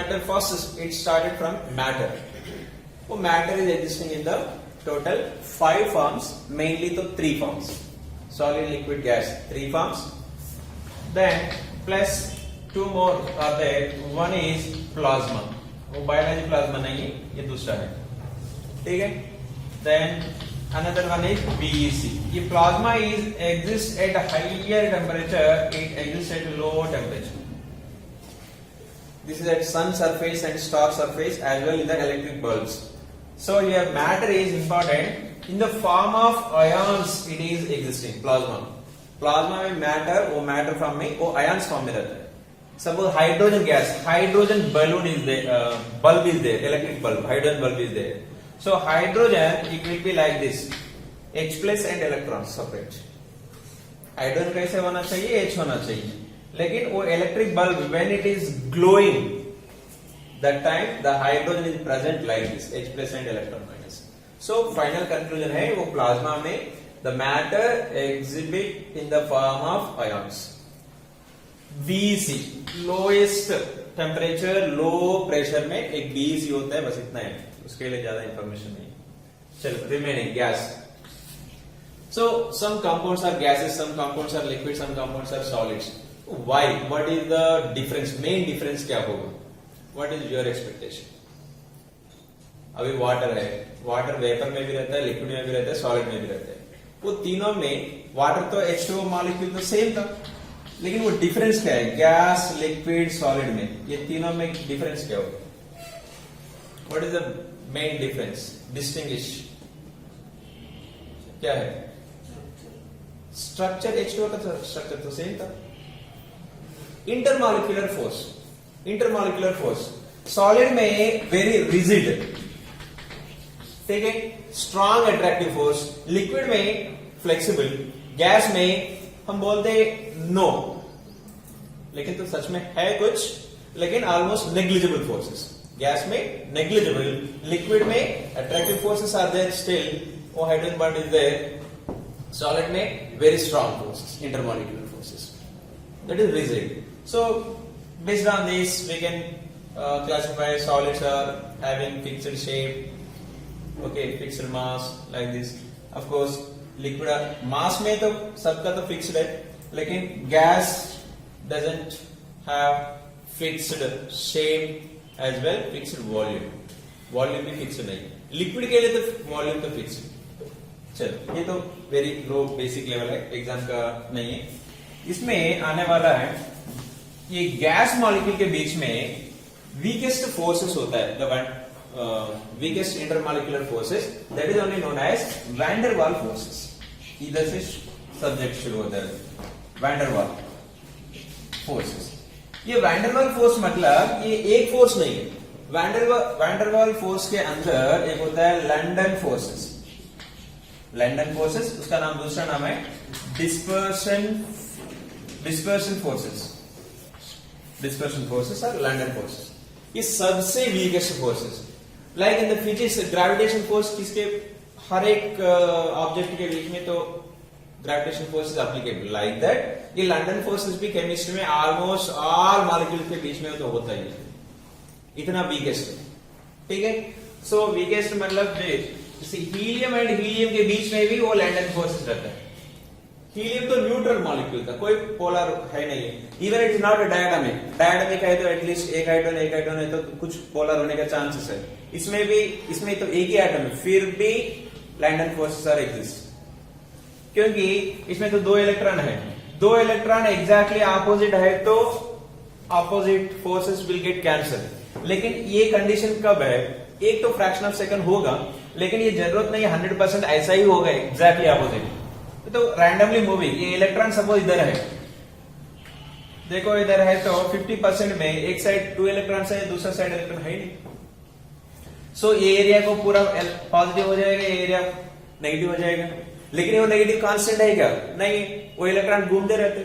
matter? First, it started from matter. So matter is existing in the total 5 forms, mainly to 3 forms: solid, liquid, gas. 3 forms. Then plus 2 more are there. One is plasma. वो biology plasma नहीं है, ये दूसरा है. ठीक है? Then another one is BEC. ये plasma is exists at a higher temperature. It exists at low temperature. This is at sun surface and star surface as well in the electric bulbs. So your matter is important. In the form of ions, it is existing. Plasma. Plasma में matter, वो matter form में, वो ions form में रहता है. Suppose hydrogen gas, hydrogen balloon is there, bulb is there, electric bulb, hydrogen bulb is there. So hydrogen, it will be like this, H plus and electrons separate. Hydrogen कैसे होना चाहिए? H होना चाहिए. लेकिन वो electric bulb, when it is glowing, that time the hydrogen is present like this, H plus and electron minus. So final conclusion है वो plasma में the matter exhibit in the form of ions. BEC, lowest temperature, low pressure में एक BEC होता है, बस इतना है, उसके लिए ज्यादा इंफॉर्मेशन नहीं. चलो remaining gas. So some compounds are gases, some compounds are liquids, some compounds are solids. Why? What is the difference? Main difference क्या होगा? What is your expectation? अभी वाटर है, वाटर वेपर में भी रहता है, लिक्विड में भी रहता है, सॉलिड में भी रहता है. वो तीनों में वाटर तो H2O मॉलिक्यूल तो सेम था, लेकिन वो डिफरेंस क्या है? गैस, लिक्विड, सॉलिड में ये तीनों में डिफरेंस क्या होगा? What is the main difference? Distinguish क्या है? स्ट्रक्चर H2O का स्ट्रक्चर तो सेम था. Intermolecular force, intermolecular force solid में वेरी रिजिड, ठीक है, स्ट्रॉन्ग अट्रैक्टिव फोर्स. लिक्विड में फ्लेक्सिबल, गैस में हम बोलते नो, लेकिन तो सच में है कुछ, लेकिन ऑलमोस्ट नेग्लिजिबल फोर्सेस. गैस में नेग्लिजिबल, लिक्विड में attractive forces are there still, वो hydrogen bond is there. Solid में very strong forces, intermolecular forces, that is rigid. So based on this we can classify solids are having fixed shape, okay, fixed mass like this. Of course liquid mass में तो सबका तो fixed है, लेकिन gas doesn't have fixed shape as well fixed volume. Volume भी fixed नहीं. Liquid के लिए तो वॉल्यूम तो फिक्स्ड. चलो ये तो वेरी लो बेसिक लेवल है, एग्जाम का नहीं है. इसमें आने वाला है ये गैस मॉलिक्यूल के बीच में वीकेस्ट फोर्सेस होता है, the weakest intermolecular forces, that is only known as van der Waal forces. इधर से सब्जेक्ट शुरू होता है, van der Waal forces. ये van der Waal फोर्स मतलब ये एक फोर्स नहीं है. van der Waal फोर्स के अंदर एक होता है लंडन फोर्सेस. लंडन फोर्सेस, उसका नाम दूसरा नाम है डिस्पर्शन फोर्सेस. डिस्पर्शन फोर्सेस और लंडन फोर्सेस ये सबसे weakest forces. Like in the physics gravitation force, किसके हर एक ऑब्जेक्ट के बीच में तो gravitation force is applicable. Like that ये लंडन फोर्सेस भी केमिस्ट्री में ऑलमोस्ट ऑल मॉलिक्यूल के बीच में तो होता ही है. इतना वीकेस्ट है, ठीक है. सो वीकेस्ट मतलब हीलियम एंड हीलियम के बीच में भी वो लंडन फोर्सेस रहता है. हीलियम तो न्यूट्रल मॉलिक्यूल था, कोई पोलर है नहीं. Even it is not a dynamic. Dynamic है तो एटलीस्ट एक हाइड्रोजन है तो कुछ पोलर होने का चांसेस है. इसमें तो एक ही एटम है, फिर भी लंडन फोर्सेस आर एग्जिस्ट, क्योंकि इसमें तो 2 इलेक्ट्रॉन है. 2 इलेक्ट्रॉन एग्जैक्टली ऑपोजिट है तो opposite forces will get cancel. लेकिन ये कंडीशन कब है? एक तो फ्रैक्शन ऑफ सेकंड होगा, लेकिन ये जरूरत नहीं 100% ऐसा ही होगा एग्जैक्टली ऑपोजिट. तो रैंडमली मूविंग. ये इलेक्ट्रॉन सपोज इधर है, देखो इधर है तो 50% में एक साइड 2 इलेक्ट्रॉन है, दूसरा साइड इलेक्ट्रॉन है नहीं. सो ये एरिया को पूरा पॉजिटिव हो जाएगा, ये एरिया नेगेटिव हो जाएगा. लेकिन वो नेगेटिव कांस्टेंट है क्या? नहीं, वो इलेक्ट्रॉन घूमते रहते.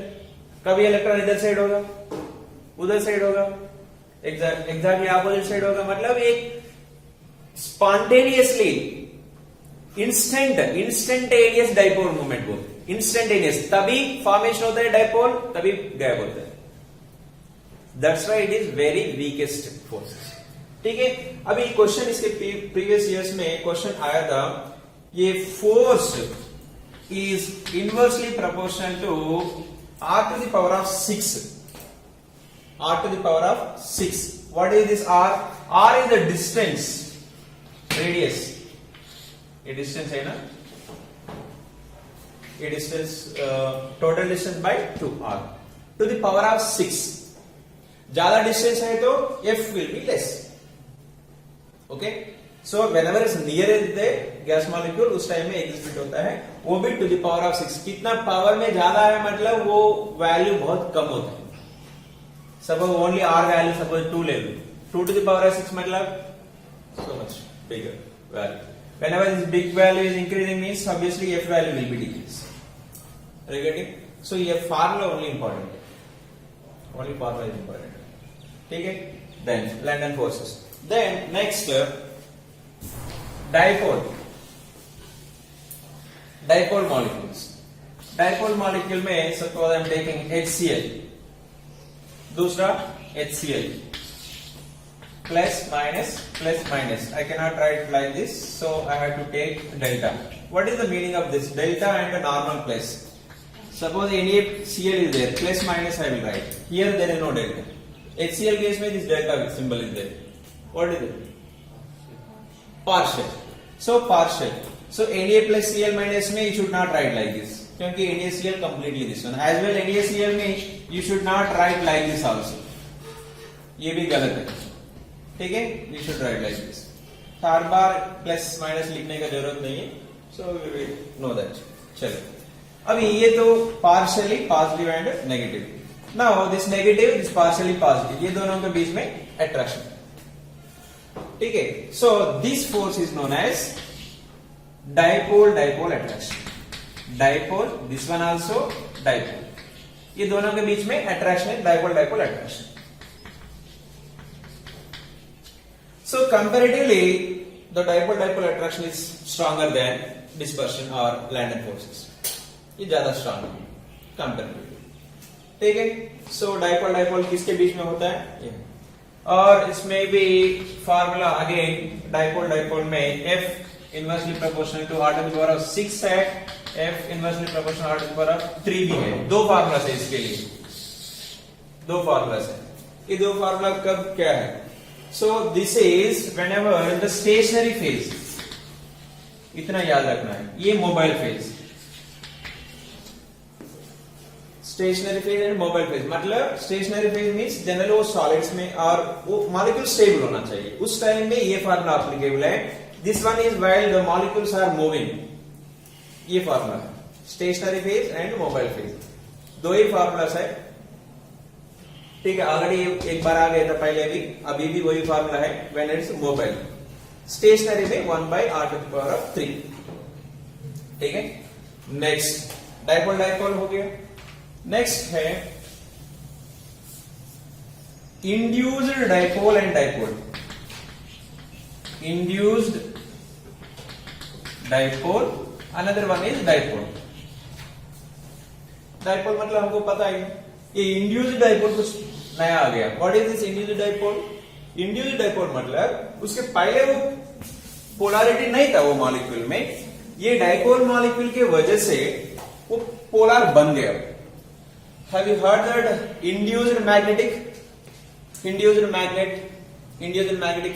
कभी इलेक्ट्रॉन इधर साइड होगा, उधर साइड होगा, एग्जैक्टली ऑपोजिट साइड होगा. मतलब एक स्पॉन्टेनियसली इंस्टेंटेनियस डाइपोल मूवमेंट बोलते. इंस्टेंटेनियस, तभी फॉर्मेशन होता है डाइपोल, तभी गायब होता है. That's why it is very weakest force. ठीक है, अभी क्वेश्चन इसके प्रीवियस ईयर्स में क्वेश्चन आया था, ये force is inversely proportional to r to the power of 6, r to the power of 6. What is this r? r is the distance, radius, ये distance है ना, ये distance total distance by 2r to the power of 6. ज्यादा distance है तो f will be less. Okay, so whenever it's near the gas molecule उस time में exist होता है, वो भी टू द पावर ऑफ 6। कितना पावर में ज्यादा है मतलब वो वैल्यू बहुत कम होता है। Suppose only r value suppose 2 ले लो, 2 to the power of 6 मतलब so much bigger value. Whenever this big value is increasing means obviously f value will be decreasing. Regarding, so ये formula only important है, only formula is important. ठीक है, then London forces. Then next dipole molecules. Dipole molecule में suppose I am taking HCl, दूसरा HCl, plus minus. I cannot write like this, so I have to take delta. What is the meaning of this delta and a normal plus? Suppose NaCl is there, plus minus I will write. Here there is no delta. HCl case में this delta symbol is there. What is it? Partial. So partial. So Na plus Cl minus में you should not write like this, क्योंकि NaCl completely this one. As well NaCl में you should not write like this also. ये भी गलत है, ठीक है? You should write like this. Her bar plus minus लिखने का जरूरत नहीं है. So we will know that. चलो. अभी ये तो partially positive and negative. Now this negative, this partially positive, ये दोनों के बीच में attraction. ठीक है, so this force is known as dipole attraction. Dipole, this one also dipole. ये दोनों के बीच में attraction है, dipole attraction. So comparatively, the dipole attraction is stronger than dispersion or London forces. ये ज्यादा strong है comparatively. ठीक है, so dipole किसके बीच में होता है? ये और इसमें भी फार्मूला अगेन डाइपोल में F inversely proportional to r to the power of 6 है, F inversely proportional r to the power of 3 भी है। दो फार्मूला है इसके लिए, दो फार्मूला है। ये दो फार्मूला कब क्या है? So this is whenever the stationary phase, इतना याद रखना है, ये mobile phase, stationery phase and mobile phase. मतलब स्टेशनरी फेज मींस जनरल वो सॉलिड्स में और वो मॉलिक्यूल स्टेबल होना चाहिए, उस टाइम में ये फार्मूला एप्लीकेबल है। This one is while the molecules are moving, ये फार्मूला है stationary phase and mobile phase, दो ही फार्मूलास है। ठीक है, ऑलरेडी एक बार आ गया था पहले भी, अभी भी वही फार्मूला है। व्हेन इट्स मोबाइल, स्टेशनरी में 1/r to the power of 3। ठीक है, नेक्स्ट डाइपोल हो गया। नेक्स्ट है induced dipole and dipole. Induced dipole, another one is dipole. Dipole मतलब हमको पता है, ये इंड्यूस्ड डाइपोल कुछ नया आ गया। What is this induced dipole? Induced dipole मतलब उसके पहले वो पोलैरिटी नहीं था वो मॉलिक्यूल में, ये डाइपोल मॉलिक्यूल के वजह से वो पोलर बन गया। Have you heard that induced magnetic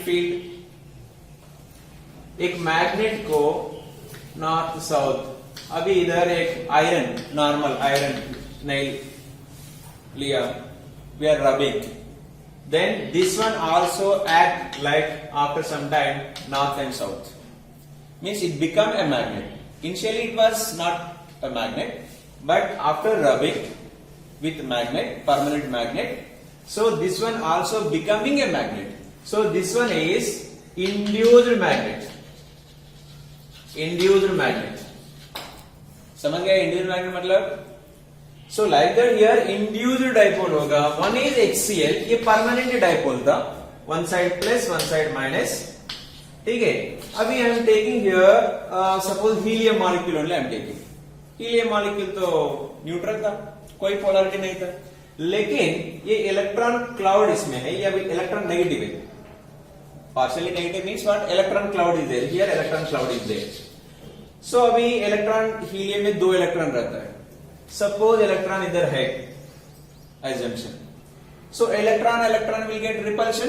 field? एक मैग्नेट को नॉर्थ साउथ, अभी इधर एक आयरन, नॉर्मल आयरन नहीं लिया, we are rubbing, then this one also act like after some time north and south, means it become a magnet. Initially it was not a magnet, but after rubbing with magnet, permanent magnet, so this one also becoming a magnet. So this one is induced magnet. समझ गए induced magnet मतलब? So like that here induced dipole होगा। One is HCl, ये permanent dipole था, one side plus one side minus। ठीक है, अभी I am taking here suppose helium molecule only I am taking। helium molecule तो neutral था, कोई polarity नहीं था। लेकिन ये इलेक्ट्रॉन क्लाउड इसमें है, ये अभी इलेक्ट्रॉन नेगेटिव है. Partially negative means what? Electron cloud is there, here electron cloud is there. So अभी इलेक्ट्रॉन, हीलियम में 2 इलेक्ट्रॉन रहता है. सपोज इलेक्ट्रॉन इधर है, assumption. So electron will get repulsion.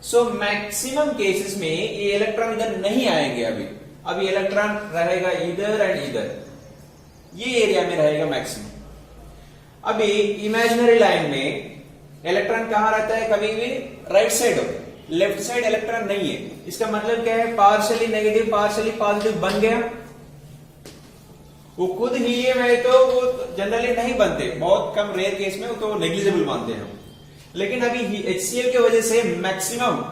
So maximum cases में ये इलेक्ट्रॉन इधर नहीं आएंगे. अभी इलेक्ट्रॉन रहेगा इधर एंड इधर, ये एरिया में रहेगा मैक्सिमम. अभी इमेजिनरी लाइन में इलेक्ट्रॉन कहां रहता है? कभी भी राइट साइड हो, लेफ्ट साइड इलेक्ट्रॉन नहीं है. इसका मतलब क्या है? पार्शियली नेगेटिव पार्शियली पॉजिटिव बन गया. वो खुद हीलियम है तो वो जनरली नहीं बनते, बहुत कम रेयर केस में, वो तो नेग्लिजिबल मानते हैं. लेकिन अभी HCl की वजह से मैक्सिमम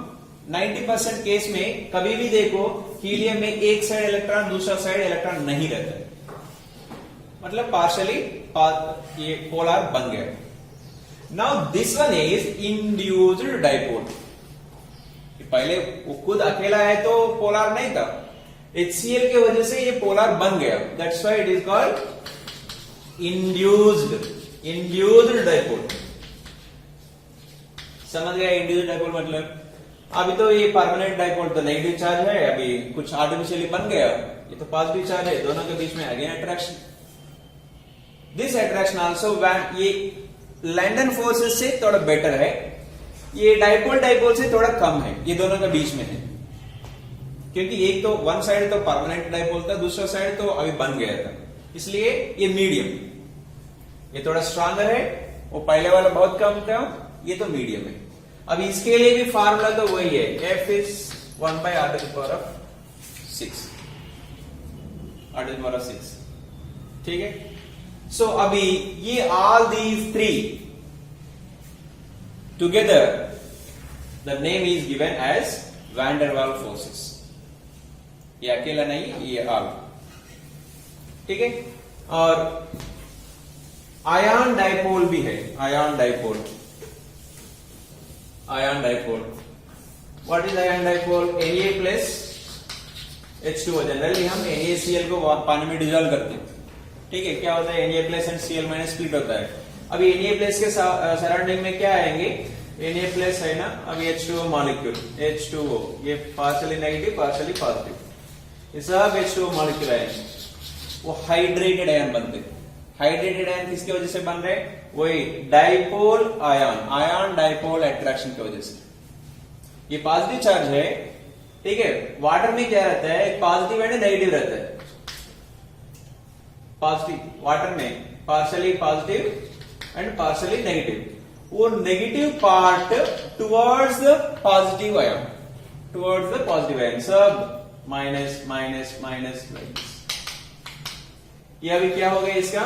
90% केस में कभी भी देखो हीलियम में एक साइड इलेक्ट्रॉन दूसरा साइड इलेक्ट्रॉन नहीं रहता है, मतलब पार्शियली ये पोलर बन गया. Now this one is induced dipole. पहले वो खुद अकेला है तो पोलर नहीं था, HCl की वजह से ये पोलर बन गया. That's why it is called induced dipole. समझ गया इंड्यूस्ड डाइपोल मतलब? अभी तो ये परमानेंट डाइपोल तो नेगेटिव चार्ज है, अभी कुछ आर्टिफिशियली बन गया, ये तो पॉजिटिव चार्ज है. दोनों के बीच में again attraction. This attraction also ये लैंडन फोर्सेस से थोड़ा बेटर है, ये डाइपोल से थोड़ा कम है, ये दोनों के बीच में है. क्योंकि एक तो वन साइड तो परमानेंट डाइपोल था, दूसरा साइड तो अभी बन गया था, इसलिए ये मीडियम, ये थोड़ा स्ट्रॉन्गर है. वो पहले वाला बहुत कम था, ये तो मीडियम है. अब इसके लिए भी फार्मूला तो वही है, F is 1/r⁶. ठीक है. सो अभी ये all these 3 together the name is given as van der Waals forces. ये अकेला नहीं, ये ऑल. ठीक है. और आयन डाइपोल भी है. Ion dipole what is ion dipole? Na plus H2O. Generally हम NaCl को पानी में डिजोल्व करते हैं. ठीक है. क्या होता है? Na plus and Cl minus split होता है. अभी Na प्लस के सराउंडिंग में क्या आएंगे? Na प्लस है ना, अभी H2O मॉलिक्यूल, H2O, ये पार्शियली नेगेटिव पार्शियली पॉजिटिव, ये सब H2O मॉलिक्यूल आएंगे. वो हाइड्रेटेड आयन बनते हैं. हाइड्रेटेड आयन किसकी वजह से बन रहे? वही डाइपोल आयन डाइपोल अट्रैक्शन की वजह से. ये पॉजिटिव चार्ज है. ठीक है. वाटर में क्या रहता है? पॉजिटिव एंड नेगेटिव रहता है. पॉजिटिव वाटर में partially positive and partially negative. वो negative part towards the positive ion, सब माइनस माइनस माइनस माइनस. ये अभी क्या हो गया इसका?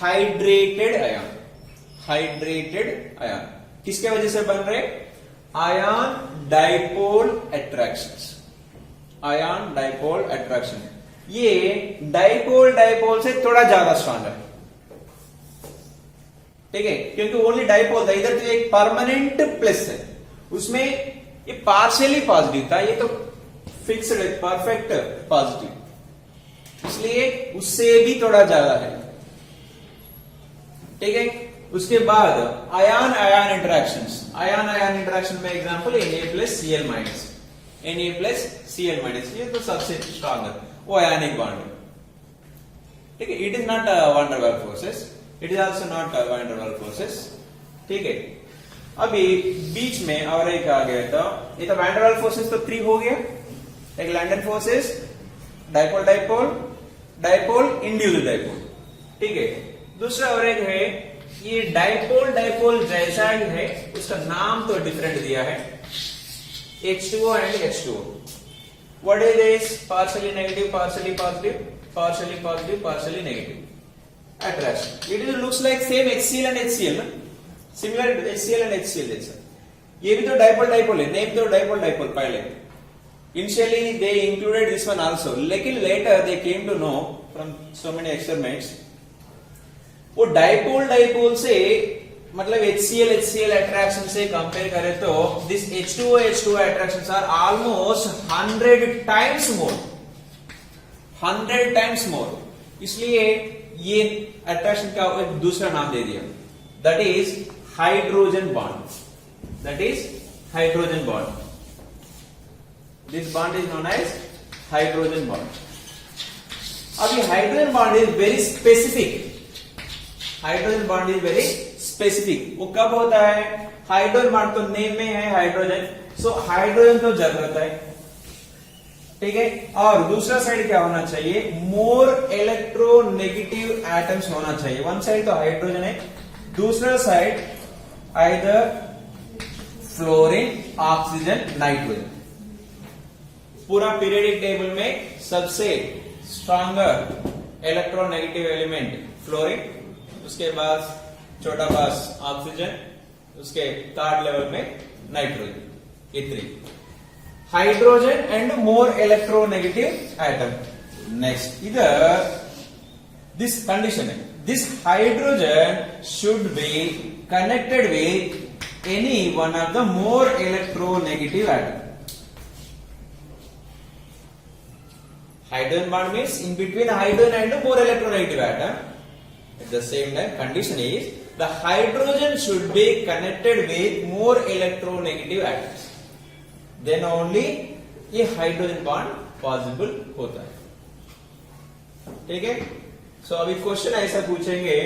Hydrated ion. किसके वजह से बन रहे? Ion dipole attraction. ये डाइपोल से थोड़ा ज्यादा स्ट्रॉन्ग है. ठीक है. क्योंकि ओनली डाइपोल था, इधर तो एक परमानेंट प्लस है, उसमें ये पार्शियली पॉजिटिव था, ये तो फिक्स्ड है, परफेक्ट पॉजिटिव, इसलिए उससे भी थोड़ा ज्यादा है. ठीक है. उसके बाद आयन इंटरेक्शन में example Na plus Cl minus, ये तो सबसे स्ट्रॉन्गर वो आयनिक बॉन्ड है. ठीक है. It is not van der Waals forces, it is also not van der Waals forces. ठीक है. अभी बीच में और एक आ गया था, ये तो वैन डर वाल्स फोर्सेस तो 3 हो गया. एक London forces, dipole induced dipole. ठीक है. दूसरा और एक है, ये डाइपोल जैसा ही है, उसका नाम तो डिफरेंट दिया है, H2O and H2O. What is this? Partially negative partially positive, partially negative attraction. It looks like same HCl and HCl ना, सिमिलर HCl एंड HCl जैसा. ये भी तो डाइपोल है, नेम तो डाइपोल पहले. Initially they included this one also, लेकिन later they came to know from so many experiments, वो डाइपोल से मतलब HCl अट्रैक्शन से कंपेयर करें तो this H2O attractions are almost 100 times more. इसलिए ये अट्रैक्शन का एक दूसरा नाम दे दिया, that is hydrogen bond. That is hydrogen bond. This bond is known as hydrogen bond. अब ये hydrogen bond is very specific. Hydrogen bond is very specific. वो कब होता है? हाइड्रोजन बॉन्ड तो नेम में है हाइड्रोजन, सो हाइड्रोजन तो जरूरत है, ठीक है. और दूसरा साइड क्या होना चाहिए? मोर इलेक्ट्रोनेगेटिव एटम्स होना चाहिए. वन साइड तो हाइड्रोजन है, दूसरा side either fluorine, oxygen, nitrogen. पूरा पीरियडिक टेबल में सबसे स्ट्रॉन्गर इलेक्ट्रोनेगेटिव एलिमेंट फ्लोरीन, उसके बाद छोटा पास ऑक्सीजन, उसके थर्ड लेवल में नाइट्रोजन. ये 3 hydrogen and more electronegative atom. Next इधर दिस कंडीशन है, this hydrogen should be connected with any one of the more electronegative atom. Hydrogen bond means in between hydrogen and the more electronegative atom. At the same time, condition is the hydrogen should be connected with more electronegative atoms. Then only ये hydrogen bond possible होता है. ठीक है. So अभी question ऐसा पूछेंगे,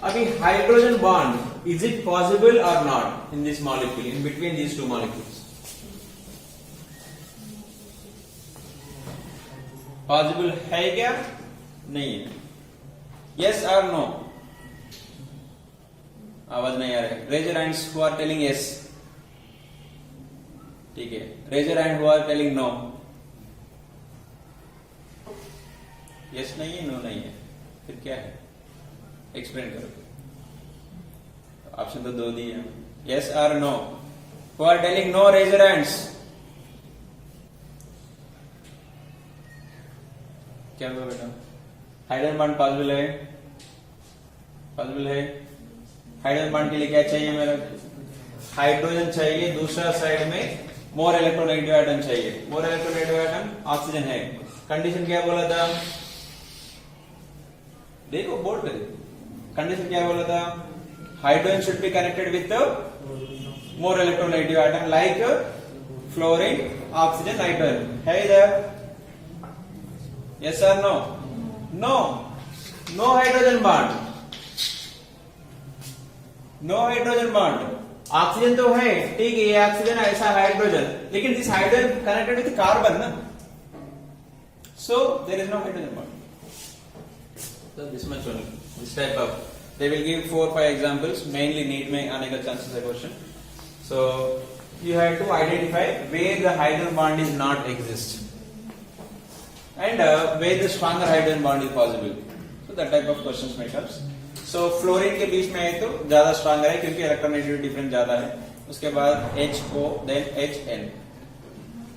अभी hydrogen bond is it possible और not in this molecule, in between these two molecules? Possible है क्या? नहीं है. यस और नो? आवाज नहीं आ रहा है. Raise your hands who are telling yes. ठीक है. Raise your hand who are telling no. Yes नहीं है, नो नहीं है, फिर क्या है? एक्सप्लेन करो. ऑप्शन तो 2 दिए हैं. यस और no. Who are telling no, raise your hands. क्या हुआ बेटा? हाइड्रोजन बॉन्ड पॉसिबल है? पॉसिबल है. हाइड्रोजन बॉन्ड के लिए क्या चाहिए मेरा? हाइड्रोजन चाहिए, दूसरा साइड में मोर इलेक्ट्रोनेगेटिव एटम चाहिए. मोर इलेक्ट्रोनेगेटिव एटम ऑक्सीजन है. कंडीशन क्या बोला था? देखो बोर्ड पे देखो. कंडीशन क्या बोला था? Hydrogen should be connected with more electronegative atom like fluorine, oxygen, nitrogen. है इधर? यस और no? No. No hydrogen bond. No hydrogen bond. Oxygen तो है, ठीक है, ये ऑक्सीजन ऐसा हाइड्रोजन, लेकिन this hydrogen connected with carbon ना, so there is no hydrogen bond. So this much only. This type of, they will give 4-5 examples. Mainly need में आने का chances है question. So you have to identify where the hydrogen bond is not exist and where the stronger hydrogen bond is possible. So that type of questions may comes. So fluorine के बीच में है तो ज्यादा stronger है क्योंकि electronegativity difference ज्यादा है. उसके बाद HO then HN.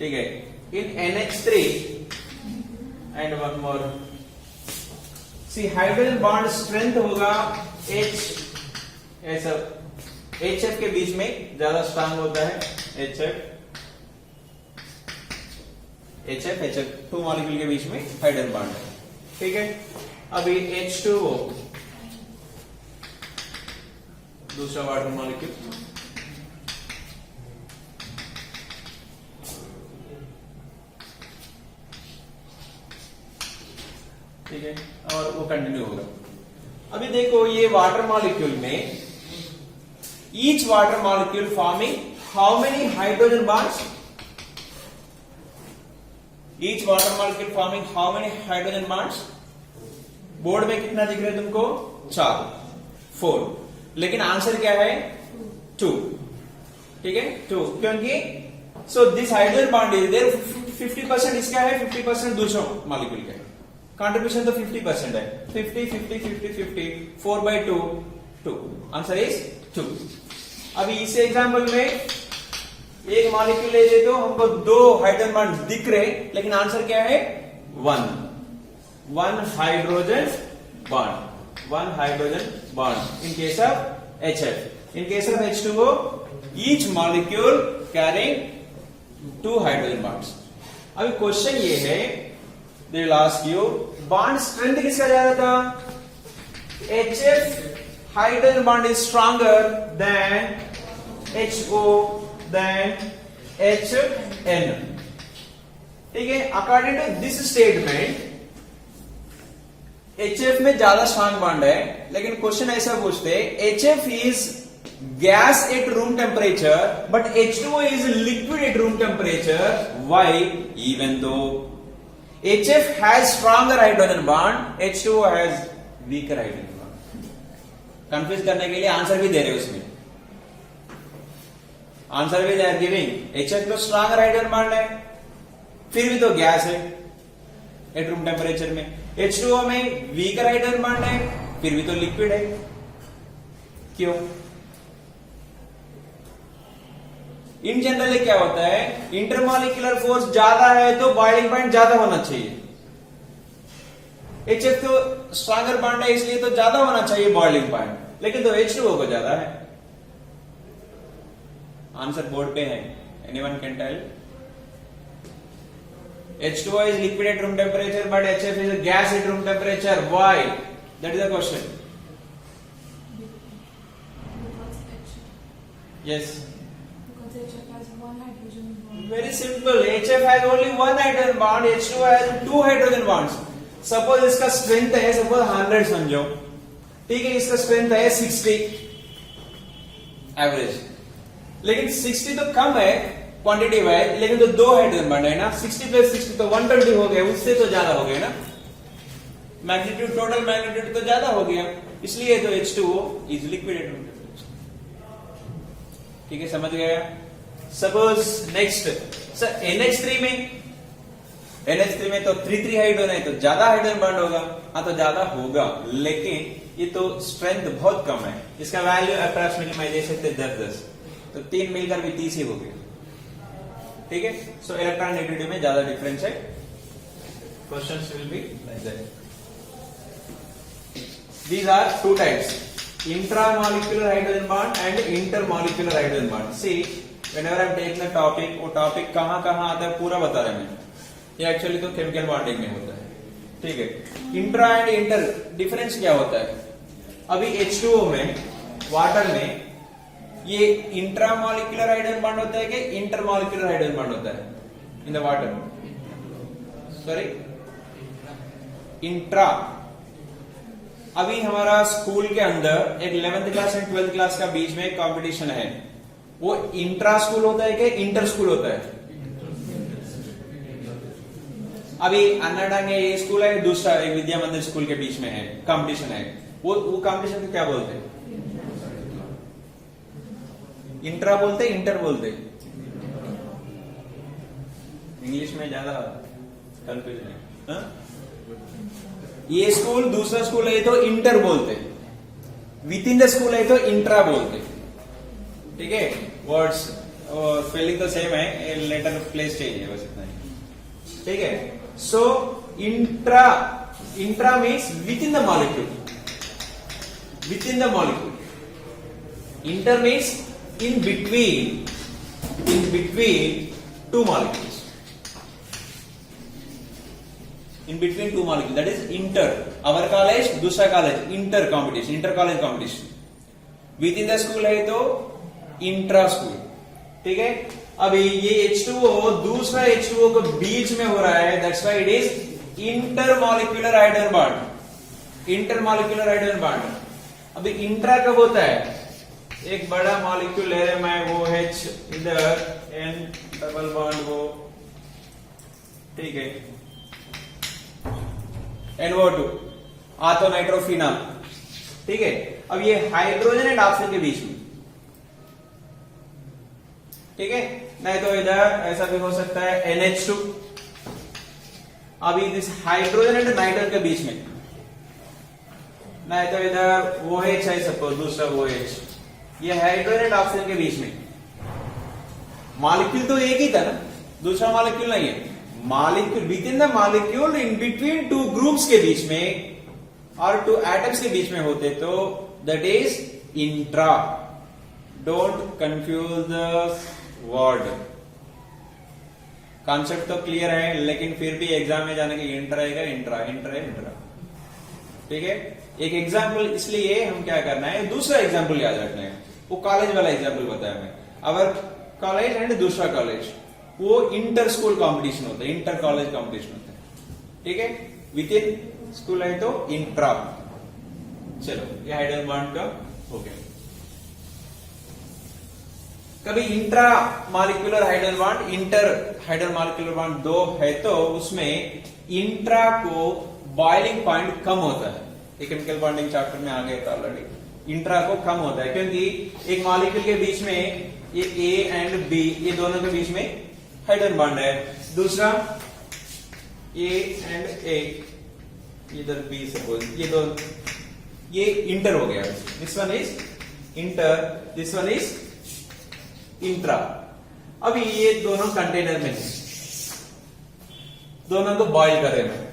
ठीक है. In NH3 and one more. See, hydrogen bond strength होगा H, ऐसा HF के बीच में ज्यादा स्ट्रांग होता है. HF 2 मॉलिक्यूल के बीच में हाइड्रोजन बॉन्ड है. ठीक है. अभी H2O दूसरा वाटर मॉलिक्यूल. ठीक है. और वो कंटिन्यू होगा. अभी देखो ये वाटर मॉलिक्यूल में each water molecule forming how many hydrogen bonds? Each water molecule forming how many hydrogen bonds? Board में कितना दिख रहा है तुमको? 4. लेकिन आंसर क्या है? 2. ठीक है, 2. क्योंकि so this hydrogen bond is there. 50% इसका है, 50% दूसरा मॉलिक्यूल का है. कंट्रीब्यूशन तो 50% है. 50. 4/2 2. Answer is 2. अभी इस एग्जांपल में एक मॉलिक्यूल ले तो हमको 2 हाइड्रोजन बॉन्ड दिख रहे, लेकिन आंसर क्या है? 1 hydrogen bond. 1 hydrogen bond in case of HF. In case of H2O each molecule carrying 2 hydrogen bonds. अभी क्वेश्चन ये है, they will ask you bond strength किसका ज्यादा था? HF hydrogen bond is stronger than HO than HN। ठीक है, according to this statement HF में ज्यादा स्ट्रॉन्ग बॉन्ड है, लेकिन क्वेश्चन ऐसा पूछते हैं HF is gas at room temperature but H2O is liquid at room temperature. Why? Even though HF has stronger hydrogen bond, H2O has weaker hydrogen bond। Confuse करने के लिए आंसर भी दे रहे उसमें, आंसर भी दे आर गिविंग। HF तो stronger hydrogen bond है, फिर भी तो गैस है एट रूम टेम्परेचर में। H2O में वीकर हाइड्रोजन बॉन्ड है, फिर भी तो लिक्विड है। क्यों? इन जनरली क्या होता है, इंटरमॉलिक्यूलर फोर्स ज्यादा है तो बॉइलिंग पॉइंट ज्यादा होना चाहिए। HF तो स्ट्रॉन्गर बॉन्ड है इसलिए तो ज्यादा होना चाहिए बॉइलिंग पॉइंट, लेकिन तो H2O को ज्यादा है। आंसर बोर्ड पे है, anyone can tell? H2O is liquid at room temperature but HF is a gas at room temperature. Why? That is the question. Yes. HF has one hydrogen bond. Very simple. HF has only one hydrogen bond. H2O has 2 hydrogen bonds. Suppose इसका strength है, suppose 100 समझो, ठीक है, इसका strength है 60 average, लेकिन 60 तो कम है क्वांटिटी वाइज, लेकिन तो 2 हाइड्रोजन बॉन्ड है ना, 60 प्लस 60 तो 120 हो गया, उससे तो ज्यादा हो गया ना, मैग्नीट्यूड, टोटल मैग्नीट्यूड तो ज्यादा हो गया, इसलिए तो H2O इज लिक्विड। ठीक है, समझ गया? सपोज नेक्स्ट सर NH3 में तो 3 हाइड्रोजन है तो ज्यादा हाइड्रोजन बॉन्ड होगा। हाँ तो ज्यादा होगा, लेकिन ये तो स्ट्रेंथ बहुत कम है, इसका वैल्यू अप्रॉक्सिमेटली मैं दे सकते 10, तो 3 मिलकर भी 30 ही हो गया। ठीक है, सो इलेक्ट्रॉनिक में ज्यादा डिफरेंस है। Questions will be like that. These are 2 types, intramolecular hydrogen bond and intermolecular hydrogen bond. See, whenever I am taking the topic, वो टॉपिक कहाँ आता है पूरा बता रहे हैं। ये एक्चुअली तो केमिकल बॉन्डिंग में होता है। ठीक है, इंट्रा एंड इंटर डिफरेंस क्या होता है? अभी H2O में, वाटर में, ये इंट्रामोलिकुलर हाइड्रोजन बॉन्ड होता है कि इंटरमोलिकुलर हाइड्रोजन बॉन्ड होता है in the water? Sorry, intra. अभी हमारा स्कूल के अंदर एक 11th class and 12th class का बीच में एक कंपटीशन है, वो इंट्रा स्कूल होता है कि इंटर स्कूल होता है? अभी अन्नाडांगे ये स्कूल है, दूसरा एक विद्या मंदिर स्कूल के बीच में है, कंपटीशन है, वो कंपटीशन को क्या बोलते हैं? इंट्रा बोलते, इंटर बोलते? इंग्लिश में ज्यादा कंफ्यूजन है। ये स्कूल दूसरा स्कूल है तो इंटर बोलते, विद इन द स्कूल है तो इंट्रा बोलते। ठीक है, वर्ड्स स्पेलिंग तो सेम है, लेटर प्लेस चाहिए बस इतना ही। ठीक है, सो intra means with in the molecule, with in the molecule. Inter means in between 2 molecules, in between 2 molecules, that is inter। our college दूसरा college, inter competition, inter college competition. With in the school है तो intra school. ठीक है, अभी ये H2O दूसरा H2O को बीच में हो रहा है, that's why it is intermolecular hydrogen bond, intermolecular hydrogen bond. अभी इंट्रा कब होता है? एक बड़ा मॉलिक्यूल ले रहे मैं, वो H इधर, N डबल बॉन्ड वो, ठीक है, NO2 आतो नाइट्रोफिनॉल। ठीक है, अब ये हाइड्रोजन एंड ऑक्सीजन के बीच में, ठीक है, नहीं तो इधर ऐसा भी हो सकता है NH2। अभी दिस हाइड्रोजन एंड नाइट्रोजन के बीच में, नहीं तो इधर वो OH है सपोज, दूसरा वो OH, ये हाइड्रोजन एंड ऑक्सीजन के बीच में। मॉलिक्यूल तो एक ही था ना, दूसरा मॉलिक्यूल नहीं है। Molecule with in the molecule in between 2 groups के बीच में और 2 एटम्स के बीच में होते तो that is intra. Don't confuse the word. Concept तो क्लियर है, लेकिन फिर भी एग्जाम में जाने के इंटर आएगा, इंट्रा इंटर इंट्रा। ठीक है, एक एग्जाम्पल इसलिए हम क्या करना है, दूसरा एग्जाम्पल याद रखना है। वो कॉलेज वाला एग्जाम्पल बताया मैं। अवर कॉलेज एंड दूसरा कॉलेज, वो इंटर स्कूल कॉम्पिटिशन होता है, इंटर कॉलेज कॉम्पिटिशन होता है। ठीक है, विद इन स्कूल है तो इंट्रा। चलो, ये हाइड्रोजन बॉन्ड का हो गया। कभी intra molecular hydrogen bond, inter hydrogen molecular bond दो है तो उसमें इंट्रा को बॉइलिंग पॉइंट कम होता है। ये केमिकल बॉन्डिंग चैप्टर में आ गया था ऑलरेडी। इंट्रा को कम होता है क्योंकि एक मॉलिक्यूल के बीच में ये ए एंड बी, ये दोनों के बीच में हाइड्रोजन बॉन्ड है। दूसरा ए एंड ए, इधर बी सपोज, ये दो, ये इंटर हो गया। This one is inter, this one is intra. अभी ये दोनों कंटेनर में है, दोनों को बॉइल कर रहे हैं,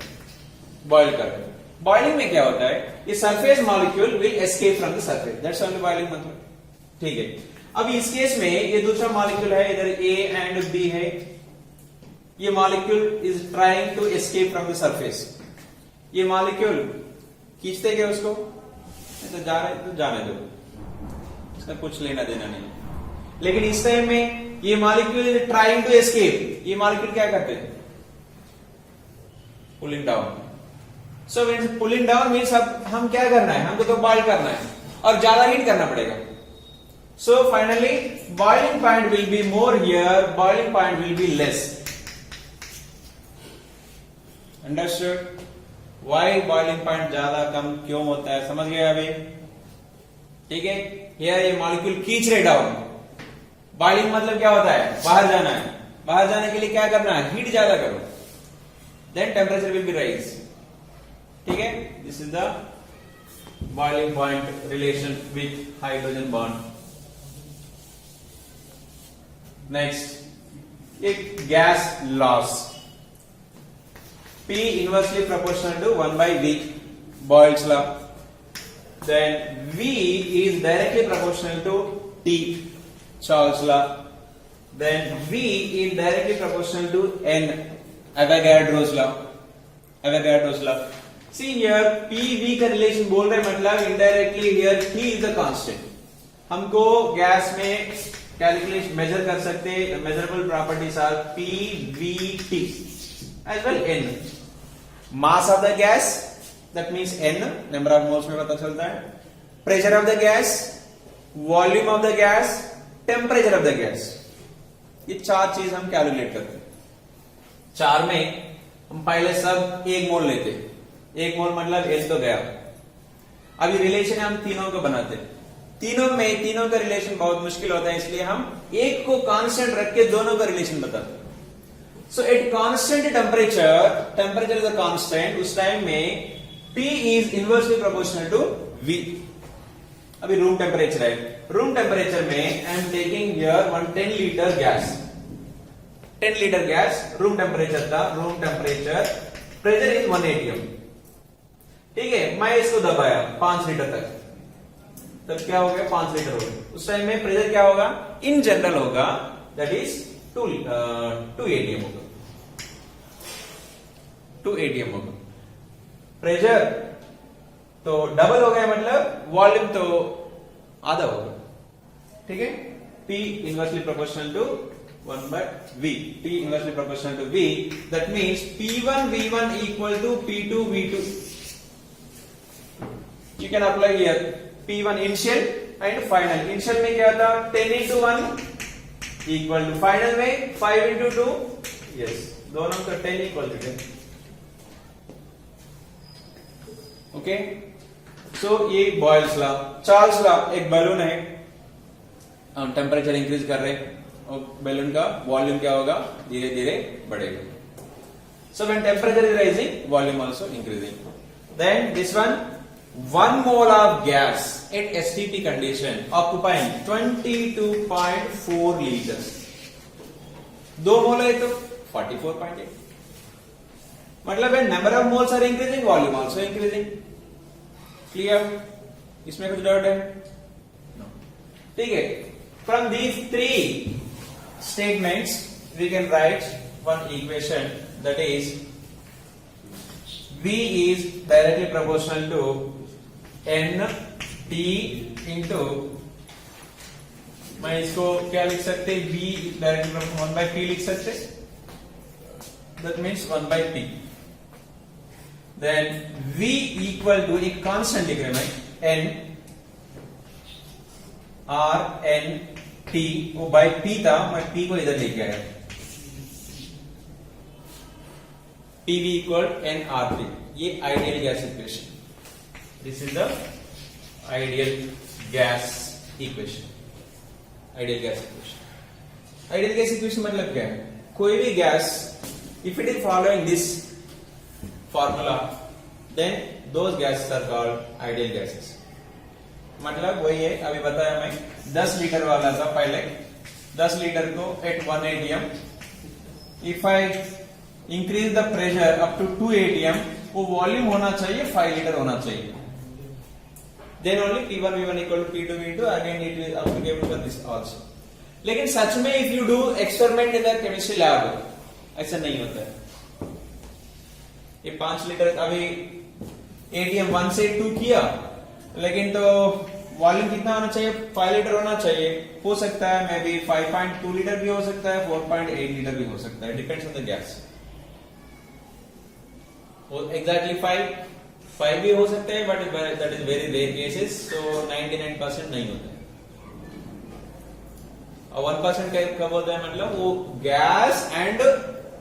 बॉइल कर रहे हैं। बॉइलिंग में क्या होता है, ये surface molecule will escape from the surface, that's only boiling मतलब। ठीक है, अब इस केस में ये दूसरा मॉलिक्यूल है, इधर ए एंड बी है। ये molecule is trying to escape from the surface. ये मॉलिक्यूल खींचते गए उसको, तो जा रहे तो जाने दो, इसका कुछ लेना देना नहीं। लेकिन इस टाइम में ये molecule is trying to escape. ये मॉलिक्यूल क्या करते हैं, pulling down. So pulling down means अब हम क्या करना है, हमको तो बॉइल करना है और ज्यादा हीट करना पड़ेगा। So finally boiling point will be more here, boiling point will be less. Understood? Why boiling point ज्यादा कम क्यों होता है, समझ गए अभी? ठीक है, हियर ये मॉलिक्यूल खींच रहे डाउन। बॉइलिंग मतलब क्या होता है, बाहर जाना है। बाहर जाने के लिए क्या करना है, हीट ज्यादा करो, then temperature will be rise. ठीक है, this is the boiling point relation with hydrogen bond. Next, एक gas laws, P inversely proportional to 1 by V, Boyle's law. Then V is directly proportional to T, Charles law. Then V is directly proportional to N, Avogadro's law. Avogadro's law. See here, P V का relation बोल रहे हैं, मतलब indirectly here T is the constant. हमको gas में calculate measure कर सकते, measurable properties are P V T as well N. Mass of the gas, that means N, number of moles में पता चलता है। Pressure of the gas, volume of the gas, temperature of the gas, ये चार चीज हम calculate करते हैं। चार में हम पहले सब एक मोल लेते, एक मोल मतलब N तो गया। अभी रिलेशन हम तीनों को बनाते, तीनों में तीनों का रिलेशन बहुत मुश्किल होता है, इसलिए हम एक को कांस्टेंट रख के दोनों का रिलेशन बताते हैं। So at constant temperature is a constant, उस टाइम में P is inversely proportional to V। अभी रूम टेम्परेचर है, रूम टेम्परेचर में I am taking here 10 litre gas, 10 litre gas room temperature था, room temperature, pressure is 1 atm। ठीक है, मैं इसको दबाया 5 लीटर तक, तब क्या हो गया, 5 लीटर हो गया। उस टाइम में प्रेशर क्या होगा, इन जनरल होगा, दैट इज 2 atm होगा, 2 atm होगा। प्रेशर तो डबल हो गया, मतलब वॉल्यूम तो आधा होगा। ठीक है, P inversely proportional to 1 by V, P inversely proportional to V, that means P1 V1 equal to P2 V2। You can apply here P1 initial and final. Initial में क्या था, 10 into 1 इक्वल टू, फाइनल में 5 into 2, yes, दोनों का 10 equal to 10। Okay, सो ये Boyle's law. Charles law, एक balloon है, हम टेम्परेचर इंक्रीज कर रहे हैं और बैलून का वॉल्यूम क्या होगा, धीरे धीरे बढ़ेगा। So when temperature is rising, volume also increasing. Then this one, 1 mole of gas at STP condition occupying 22.4 liters। 2 mole है तो 44.8, मतलब number of moles are increasing, volume also increasing. Clear? इसमें कुछ डाउट है? ठीक है, From these three statements, we can write one equation, that is V is directly proportional to N T into, मैं इसको क्या लिख सकते, V directly proportional 1 by P लिख सकते, that means 1 by P. Then V equal to एक constant लिख रहे हैं N R N T, वो by P था, मैं P को इधर लेके आया, PV equal N R T. ये ideal gas equation, this is the ideal gas equation. Ideal gas equation, ideal gas equation मतलब क्या है, कोई भी gas if it is following this formula then those gases are called ideal gases. मतलब वही है, अभी बताया मैं 10 लीटर वाला था पहले, 10 लीटर को at 1 atm, if I increase the pressure up to 2 atm, वो वॉल्यूम होना चाहिए 5 लीटर होना चाहिए. Then only P1 V1 equal to P2 V2, again it is applicable for this also. लेकिन सच में if you do experiment in the chemistry lab, ऐसा नहीं होता है. ये 5 लीटर अभी atm 1 से 2 किया, लेकिन तो वॉल्यूम कितना होना चाहिए, 5 लीटर होना चाहिए. हो सकता है मे बी 5.2 लीटर भी हो सकता है, 4.8 लीटर भी हो सकता है, depends on the gas. Exactly 5 भी हो सकते हैं, but that is very rare cases, so 99% नहीं होता है. और 1% कब होता है, मतलब वो gas and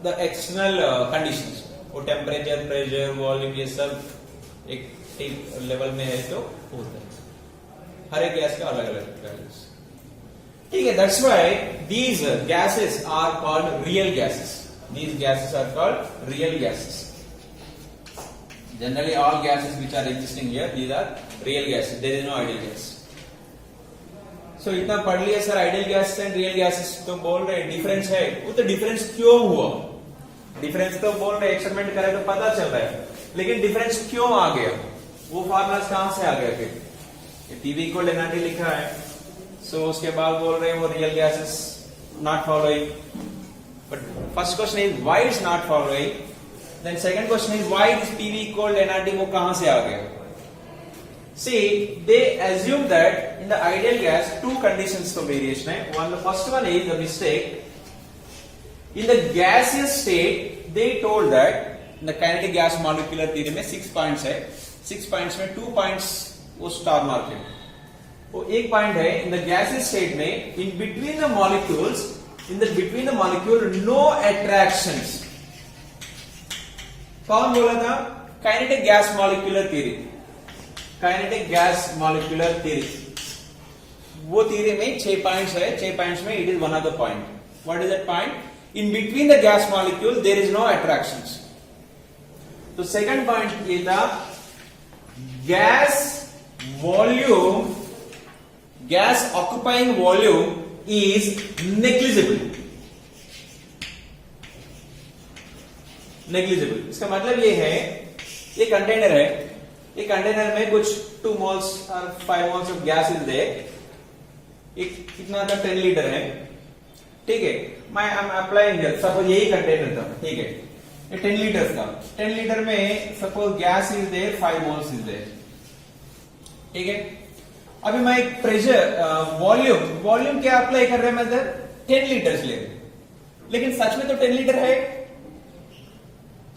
the external conditions, वो टेम्परेचर, प्रेशर, वॉल्यूम, ये सब एक लेवल में है तो होता है. हर एक गैस का अलग अलग वैल्यूज. ठीक है, that's why these gases are called real gases. These gases are called real gases. Generally all gases which are existing here, these are real gases, there is no ideal gas. So इतना पढ़ लिया sir, ideal gases and real gases, तो बोल रहे difference है. वो तो difference क्यों हुआ, डिफरेंस तो बोल रहे एक्सपेरिमेंट करे तो पता चल रहा है, लेकिन डिफरेंस क्यों आ गया, वो फार्मूला कहां से आ गया. फिर पीवी इक्वल एनआरटी लिखा है, सो उसके बाद बोल रहे हैं वो real gases not following. But first question is why is not following, then second question is why is PV equal NRT, वो कहां से आ गया. See, they assume that in the ideal gas two conditions for variation है. One, the first one is the mistake. In the gaseous state, they told that in the kinetic gas molecular theory में 6 points है. 6 points में 2 points वो star mark है. वो एक point है in the gaseous state में, in between the molecules, between the molecule no attractions. कौन बोला था? Kinetic gas molecular theory. Kinetic gas molecular theory, वो थ्योरी में 6 पॉइंट्स है. 6 पॉइंट्स में it is one of the point. What is that point? In between the gas molecule there is no attractions. तो second point ये था, gas volume, gas occupying volume is negligible. Negligible इसका मतलब ये है, ये कंटेनर है, एक कंटेनर में कुछ 2 moles और 5 moles of gas is there. एक कितना था, 10 लीटर है. ठीक है, मैं I am applying here, suppose यही कंटेनर था. ठीक है, ये 10 लीटर था. 10 लीटर में suppose gas is there, 5 moles is there. ठीक है, अभी मैं एक प्रेशर वॉल्यूम क्या अप्लाई कर रहे हैं, मतलब 10 लीटर्स ले, लेकिन सच में तो 10 लीटर है.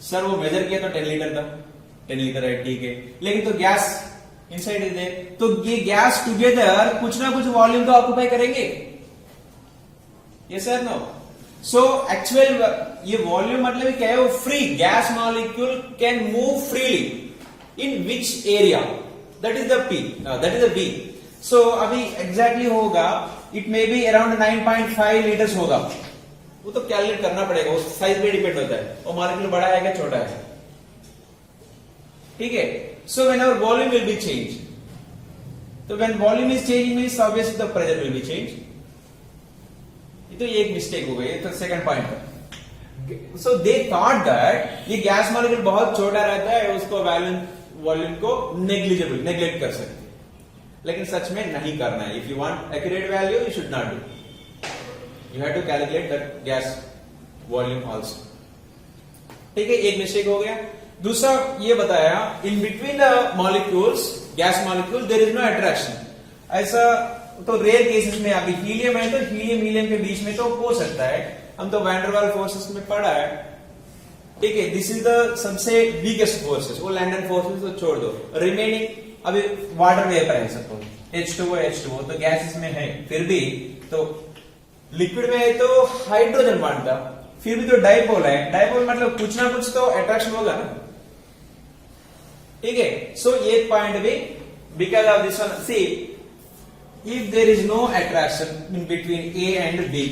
सर वो मेजर किया तो 10 लीटर था, 10 लीटर है. ठीक है, लेकिन तो गैस इनसाइड इज देयर, तो ये गैस टुगेदर कुछ ना कुछ वॉल्यूम तो ऑक्युपाई करेंगे. Yes sir, no. So actual ये वॉल्यूम मतलब क्या है, वो free gas molecule can move freely in which area, that is the P, that is the B. So अभी एग्जैक्टली होगा, it may be around 9.5 litres होगा. वो तो कैलकुलेट करना पड़ेगा, वो साइज पे डिपेंड होता है, वो मॉलिक्यूल बड़ा है क्या छोटा है. ठीक है, so when our volume will be change, तो when volume is changing means obviously the pressure will be change. ये तो एक मिस्टेक हो गई, तो सेकंड पॉइंट था. सो दे थॉट दैट ये गैस मॉलिक्यूल बहुत छोटा रहता है, उसको वॉल्यूम को नेग्लिजिबल, नेग्लेक्ट कर सकते. लेकिन सच में नहीं करना है. If you want accurate value you should not do. You have to calculate that gas volume also. ठीक है, एक मिस्टेक हो गया. दूसरा ये बताया, in between the molecules, gas molecule there is no attraction. ऐसा तो रेयर केसेस में, अभी हीलियम है तो हीलियम के बीच में तो हो सकता है. हम तो वैन डर वाल फोर्सेस में पढ़ा है. ठीक है, दिस इज द सबसे बिगेस्ट फोर्सेस. वो लैंडन फोर्सेस तो छोड़ दो. रिमेनिंग अभी वाटर वेपर है सपोज, H2O तो गैसेस में है, फिर भी तो लिक्विड में है तो हाइड्रोजन बॉन्ड था, फिर भी तो डाइपोल है. डाइपोल मतलब कुछ ना कुछ तो अट्रैक्शन होगा ना. ठीक है, सो ये पॉइंट भी because of this one. See if there is no attraction in between A and B,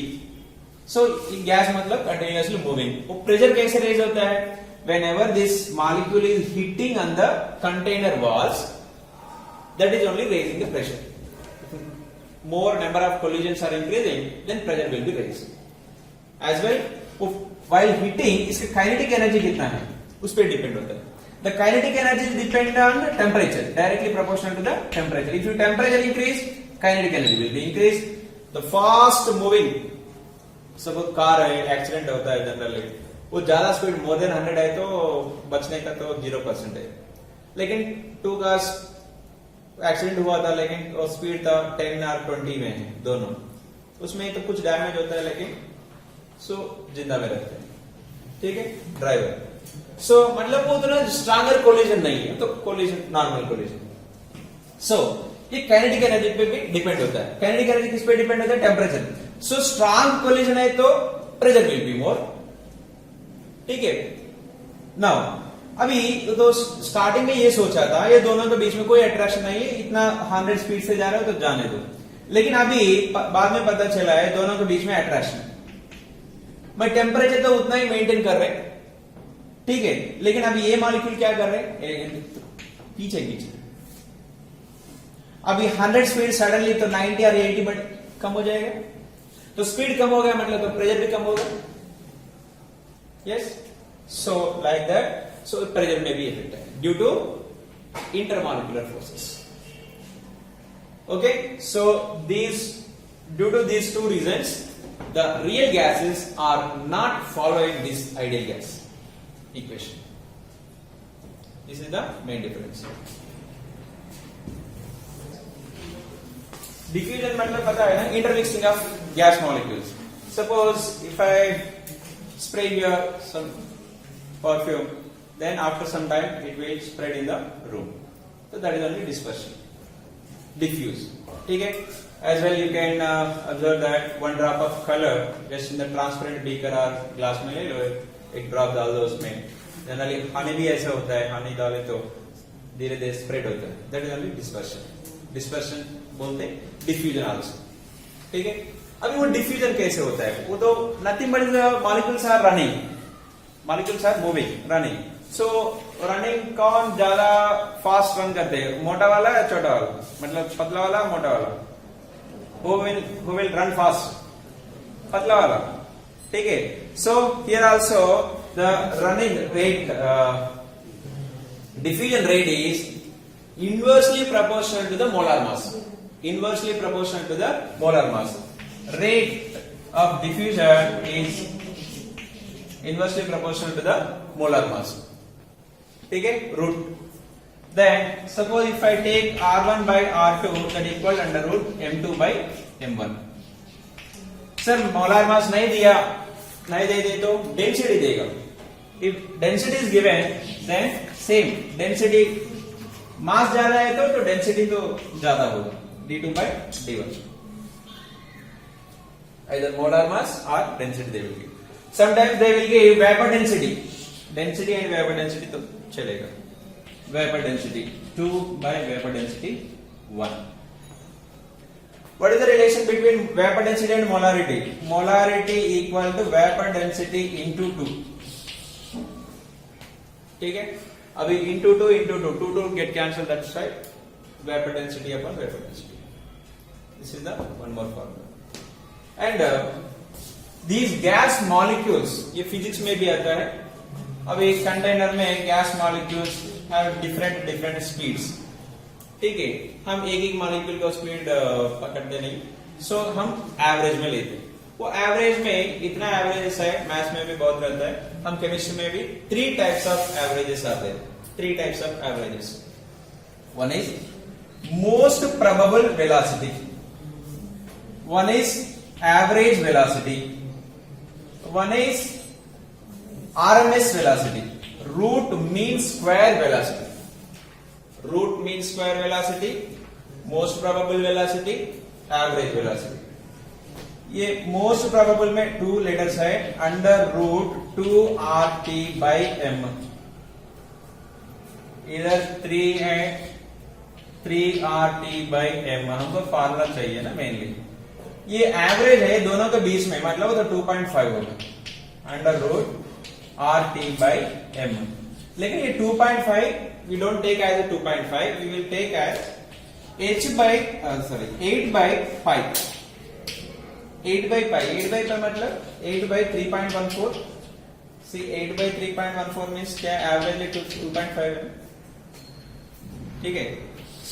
so gas मतलब कंटिन्यूअसली मूविंग. वो प्रेशर कैसे रेज होता है? whenever this molecule is hitting on the container walls, that is only raising the pressure. More number of collisions are increasing, then pressure will be raised. As well, while hitting, इसका kinetic energy कितना है उस पर depend होता है. The kinetic energy depend on the temperature, directly proportional to the temperature. If your temperature increase, kinetic energy will be increased. The fast moving, suppose car है, accident होता है जनरली, वो ज्यादा स्पीड मोर देन 100 है तो बचने का तो 0% है. लेकिन 2 कार्स एक्सीडेंट हुआ था, लेकिन वो स्पीड था 10 और 20 में है दोनों, उसमें तो कुछ डैमेज होता है, लेकिन सो जिंदा में रहते हैं. ठीक है, ड्राइवर. सो मतलब वो तो स्ट्रॉन्गर कोलिजन नहीं है, तो कोलिजन नॉर्मल कोलिजन. सो ये काइनेटिक एनर्जी पे भी डिपेंड होता है. काइनेटिक एनर्जी किस पे डिपेंड होता है? टेम्परेचर. सो स्ट्रॉन्ग कोलिजन है तो प्रेशर विल बी मोर. ठीक है. नाउ अभी तो स्टार्टिंग में ये सोचा था ये दोनों के बीच में कोई अट्रैक्शन नहीं है, इतना 100 स्पीड से जा रहा है तो जाने दो. लेकिन अभी बाद में पता चला है दोनों के बीच में अट्रैक्शन. मैं टेम्परेचर तो उतना ही मेंटेन कर रहे हैं, ठीक है, लेकिन अभी ये मॉलिक्यूल क्या कर रहे हैं? पीछे. अभी 100 स्पीड सडनली तो 90 और 80 बट कम हो जाएगा. तो स्पीड कम हो गया मतलब तो प्रेशर भी कम होगा. Yes, so like that. So pressure में भी इफेक्ट है due to intermolecular forces. Okay, so due to these two reasons the real gases are not following this ideal gas equation. This is the main difference. Diffusion मतलब पता है ना, intermixing of gas molecules. Suppose if I spray here some perfume, then after some time it will spread in the room. So that is only dispersion. Diffuse. ठीक है. As well you can observe that one drop of color just in the transparent beaker or glass में ले लो, एक drop डाल दो उसमें. Generally honey भी ऐसा होता है, honey डाले तो धीरे धीरे spread होता है. That is only dispersion. Dispersion बोलते हैं, diffusion also. ठीक है. अभी वो diffusion कैसे होता है? वो तो nothing but the molecules are running, molecules are moving, running. So running कौन ज्यादा fast run करते हैं? मोटा वाला या छोटा वाला? मतलब पतला वाला, मोटा वाला? Who will run fast? पतला वाला. ठीक है. So here also the running rate, diffusion rate is inversely proportional to the molar mass. Inversely proportional to the molar mass. Rate of diffusion is inversely proportional to the molar mass. ठीक है, root. Then suppose if I take R1 by R2, that equal under root M2 by M1. Sir molar mass नहीं दिया, नहीं दे तो density देगा. If density is given, then same density, मास ज्यादा है तो डेंसिटी तो ज्यादा होगा, d2 by d1. Either molar mass or density they will give. Sometimes they will give vapor density. Density and vapor density तो चलेगा. Vapor density 2 by vapor density 1. What is the relation between vapor density and molarity? Molarity equal to vapor density into 2. ठीक है. अभी into 2 get cancelled that side. Vapor density upon vapor density. This is the one more formula. And these gas molecules, ये physics में भी आता है. अभी container में gas molecules have different speeds. ठीक है, हम एक एक मॉलिक्यूल का स्पीड पकड़ते नहीं, सो हम एवरेज में लेते हैं। वो एवरेज में इतना एवरेजेस है, मैथ्स में भी बहुत रहता है, हम केमिस्ट्री में भी 3 टाइप्स ऑफ एवरेजेस आते हैं। 3 types of averages. One is most probable velocity, one is average velocity, one is RMS velocity, root mean square velocity, root mean square velocity, most probable velocity, average velocity। ये most probable में 2 letters है, under root 2RT by m, इधर 3 है, 3RT by m, हमको formula चाहिए ना mainly. ये average है दोनों के बीच में, मतलब तो 2.5 होगा, under root RT by m। लेकिन ये 2.5 we don't take as a 2.5, we will take as 8 by pi, 8 by pi, 8 by pi मतलब 8 by 3.14। see 8 by 3.14 means क्या एवरेज 2.5 है, ठीक है।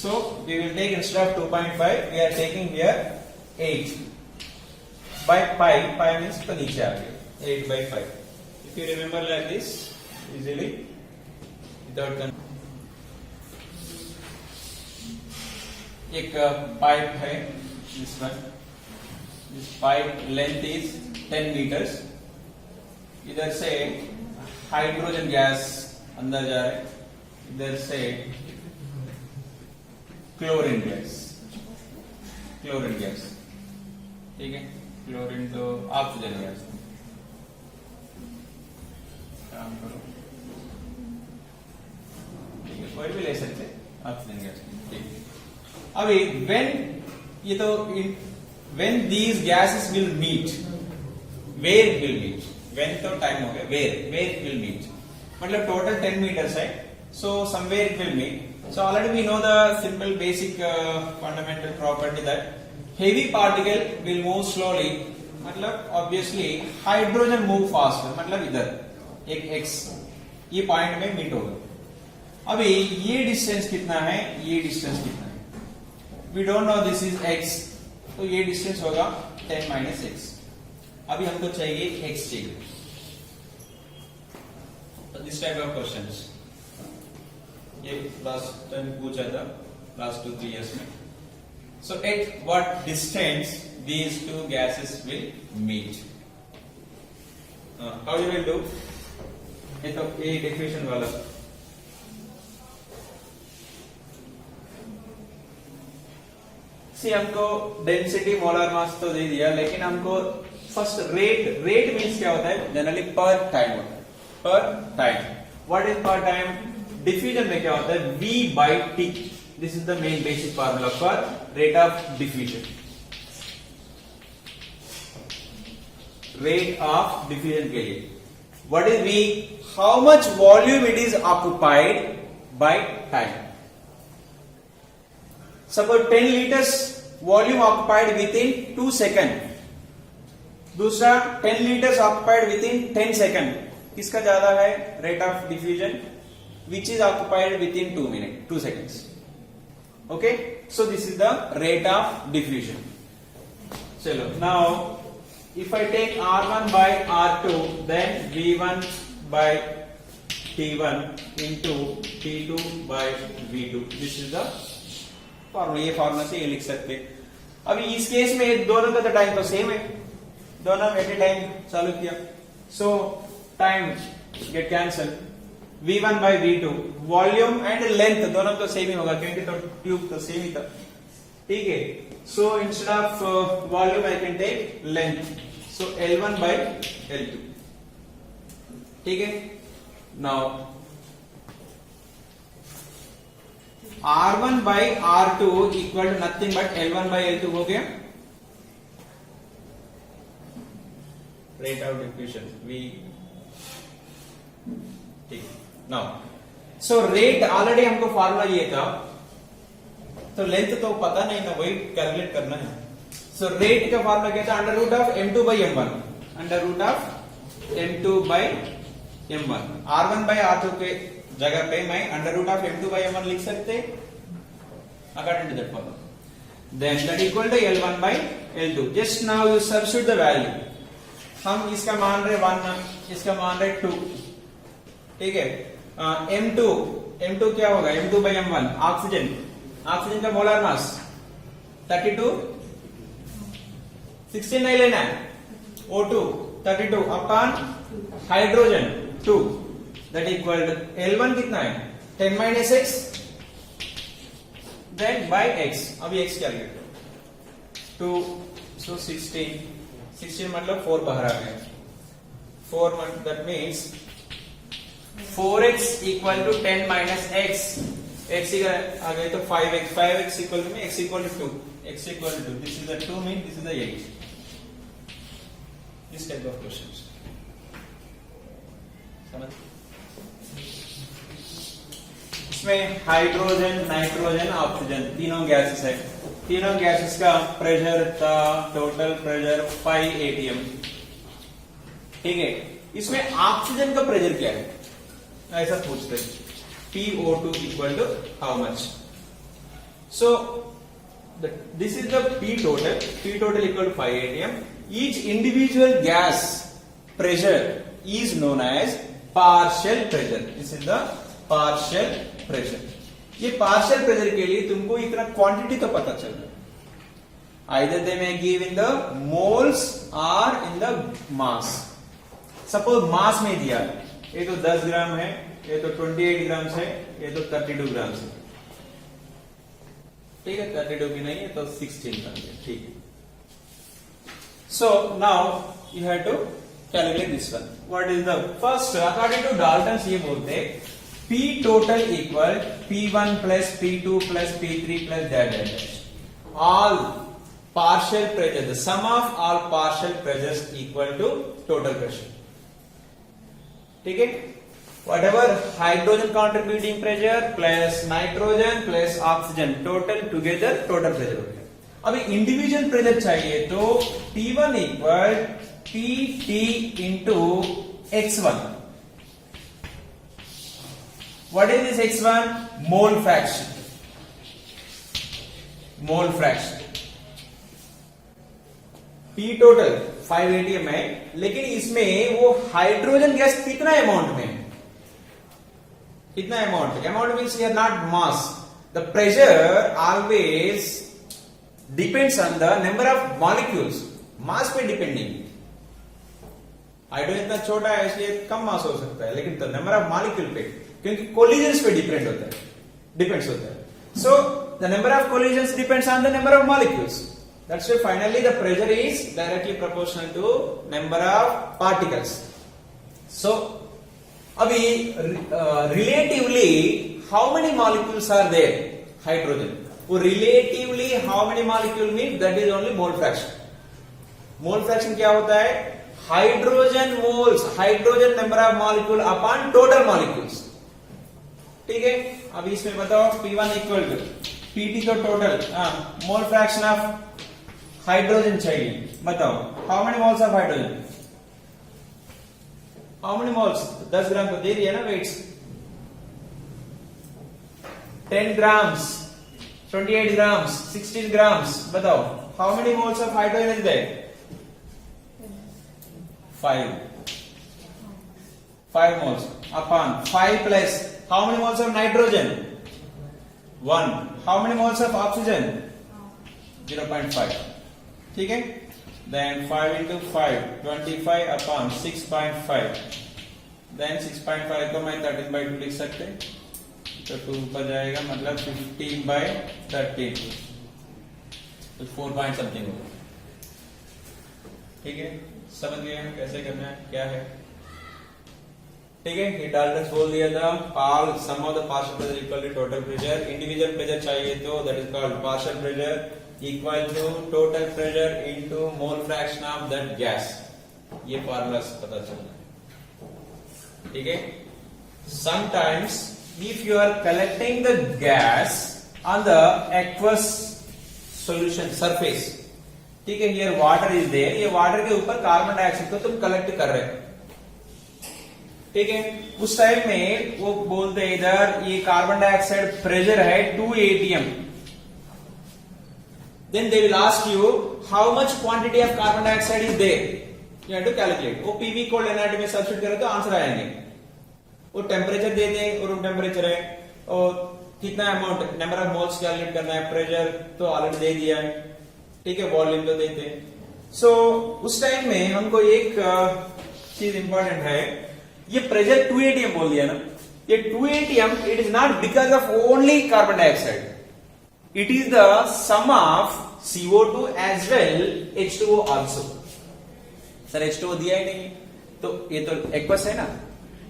so we will take instead of 2.5 we are taking here 8 by pi, pi means तो नीचे आ गया 8 by 5। If you remember like this easily without एक pipe है, this one, this pipe length is 10 meters, इधर से हाइड्रोजन गैस अंदर जा रहा है, इधर से क्लोरीन गैस, ठीक है, क्लोरीन तो ऑक्सीजन गैस, काम करो, ठीक है, कोई भी ले सकते ऑक्सीजन गैस, ठीक है। अभी when these gases will meet, where it will meet, when तो टाइम हो गया, where it will meet, मतलब टोटल 10 meters है, so somewhere it will meet। so already we know the simple basic fundamental property that heavy particle will move slowly, मतलब obviously hydrogen move faster, मतलब इधर एक x ये point में meet होगा। अभी ये डिस्टेंस कितना है, ये डिस्टेंस कितना है, we don't know, this is x, तो ये डिस्टेंस होगा 10 माइनस x। अभी हमको चाहिए x चाहिए, दिस टाइप ऑफ क्वेश्चंस ये लास्ट टाइम पूछा था, लास्ट 2-3 years में। So at what distance these two gases will meet, how you will do, ये तो ये डिफ्यूजन वाला, सी हमको डेंसिटी मोलर मास तो दे दिया, लेकिन हमको फर्स्ट रेट मींस क्या होता है, जनरली पर टाइम होता है, पर टाइम। व्हाट इज पर टाइम, डिफ्यूजन में क्या होता है, V by T, this is the main basic formula for rate of diffusion, rate of diffusion के लिए। What is V? How much volume it is occupied by time. Suppose 10 liters volume occupied within 2 seconds. दूसरा 10 liters occupied within 10 seconds. किसका ज्यादा है rate of diffusion? Which is occupied within 2 seconds. Okay? So this is the rate of diffusion. चलो, now if I take R1 by R2, then V1 by T1 into T2 by V2. This is the formula, ये formula से ये लिख सकते हैं। अभी इस case में दोनों का तो टाइम तो सेम है, दोनों एट ए टाइम चालू किया, सो time get cancel, V1 by V2, volume and length दोनों तो सेम ही होगा क्योंकि तो ट्यूब तो सेम ही था, ठीक है। So instead of volume I can take length, so L1 by L2, ठीक है। Now R1 by R2 equal to nothing but L1 by L2 हो गया, रेट ऑफ डिफ्यूजन V, ठीक है। नाउ सो रेट ऑलरेडी हमको formula ये था, तो लेंथ तो पता नहीं था, वही कैलकुलेट करना है। सो रेट का फार्मूला क्या था, under root of M2 by M1, under root of M2 by M1। R1 by R2 के जगह पे मैं under root of M2 by M1 लिख सकते, according to that formula. Then that equal to L1 by L2. Just now you substitute the value. हम इसका मान रहे 1, इसका मान रहे 2, ठीक है. M2 क्या होगा? M2 by M1 ऑक्सीजन का मोलर मास 32, 16 नहीं लेना है. O2 32 upon hydrogen 2, that equal to L1 कितना है? 10 minus x, then by x. अभी x कैलकुलेट 2, so 16 मतलब 4 बाहर आ गया. 4 that means 4x equal to 10 minus x. x आ गए तो 5x equal to x equal to 2. x equal to 2. This is the 2 mean this is the 8. This type of questions. समझ? इसमें hydrogen, nitrogen, oxygen तीनों gases है. तीनों gases का pressure था total pressure 5 atm. ठीक है. इसमें ऑक्सीजन का प्रेशर क्या है? ऐसा पूछते हैं. PO2 equal to how much? So this is the P total equal to 5 atm. Each individual gas pressure is known as partial pressure. This is the partial pressure. ये partial pressure के लिए तुमको इतना quantity तो पता चल रहा है. Either they may give in the moles or in the mass. Suppose mass में दिया है. ये तो 10 ग्राम है, ये तो 28 ग्राम है, ये तो 32 ग्राम है. ठीक है. 32 भी नहीं है तो 16 ग्राम है. ठीक है. So now you have to calculate this one. What is the first? According to Dalton's ये बोलते हैं P total equal P1 plus P2 plus P3 plus dash. All partial pressure, the sum of all partial pressures equal to total pressure. ठीक है. Whatever hydrogen contributing pressure plus nitrogen plus oxygen total together total pressure हो गया. अभी individual pressure चाहिए तो P1 equal PT into X1. What is this X1? Mole fraction. Mole fraction. P total 5 atm है, लेकिन इसमें वो हाइड्रोजन गैस कितना अमाउंट में? कितना amount? Amount means here not mass. The pressure always depends on the number of molecules. Mass पे depending. Hydrogen इतना छोटा है इसलिए कम मास हो सकता है, लेकिन तो नंबर ऑफ मॉलिक्यूल पे, क्योंकि कोलिजन्स पे डिपेंड होता है, डिपेंड्स होता है. So the number of collisions depends on the number of molecules. That's why finally the pressure is directly proportional to number of particles. So, अभी relatively how many molecules are there? Hydrogen. वो relatively how many molecule means that is only mole fraction. Mole fraction क्या होता है? Hydrogen moles, hydrogen number of molecule upon total molecules. ठीक है. अभी इसमें बताओ P1 equal to PT तो total, mole fraction of hydrogen चाहिए. बताओ how many moles of hydrogen? How many moles? 10 gram को दे दिया ना वेट्स. 10 grams, 28 grams, 16 grams. बताओ how many moles of hydrogen is there? 5 moles upon 5 plus how many moles of nitrogen? 1. How many moles of oxygen? 0.5. ठीक है. Then 5 into 5 25 upon 6.5. Then 6.5 को मैं 13/2 लिख सकते हैं, तो 2 ऊपर जाएगा मतलब 15/13, तो 4 पॉइंट समथिंग होगा. ठीक है. समझ गए हम कैसे करना है, क्या है. ठीक है. ये डाल्टन बोल दिया था all sum of the partial pressure equal to total pressure. Individual pressure चाहिए तो that is called partial pressure equal to total pressure into mole fraction of that gas. ये फार्मूला पता चलना है. ठीक है. Sometimes if you are collecting the gas on the aqueous solution surface, ठीक है, here water is there, ये water के ऊपर कार्बन डाइऑक्साइड को तुम कलेक्ट कर रहे हो. ठीक है. उस टाइम में वो बोलते हैं इधर ये कार्बन डाइऑक्साइड प्रेशर है 2 atm. Then they will ask you how much quantity of carbon dioxide is there. You have to calculate. वो PV cold NRT में सब्स्टिट्यूट करें तो आंसर आएंगे. वो टेम्परेचर दे दे और रूम टेम्परेचर है और कितना amount number of moles calculate करना है, प्रेशर तो ऑलरेडी दे दिया है, ठीक है, वॉल्यूम तो देते हैं. सो उस टाइम में हमको एक चीज इंपॉर्टेंट है, ये प्रेशर 2 atm बोल दिया ना, ये 2 atm it is not because of only carbon dioxide, it is the sum of CO2 as well H2O also. Sir H2O दिया ही नहीं तो ये तो एक्वस है ना,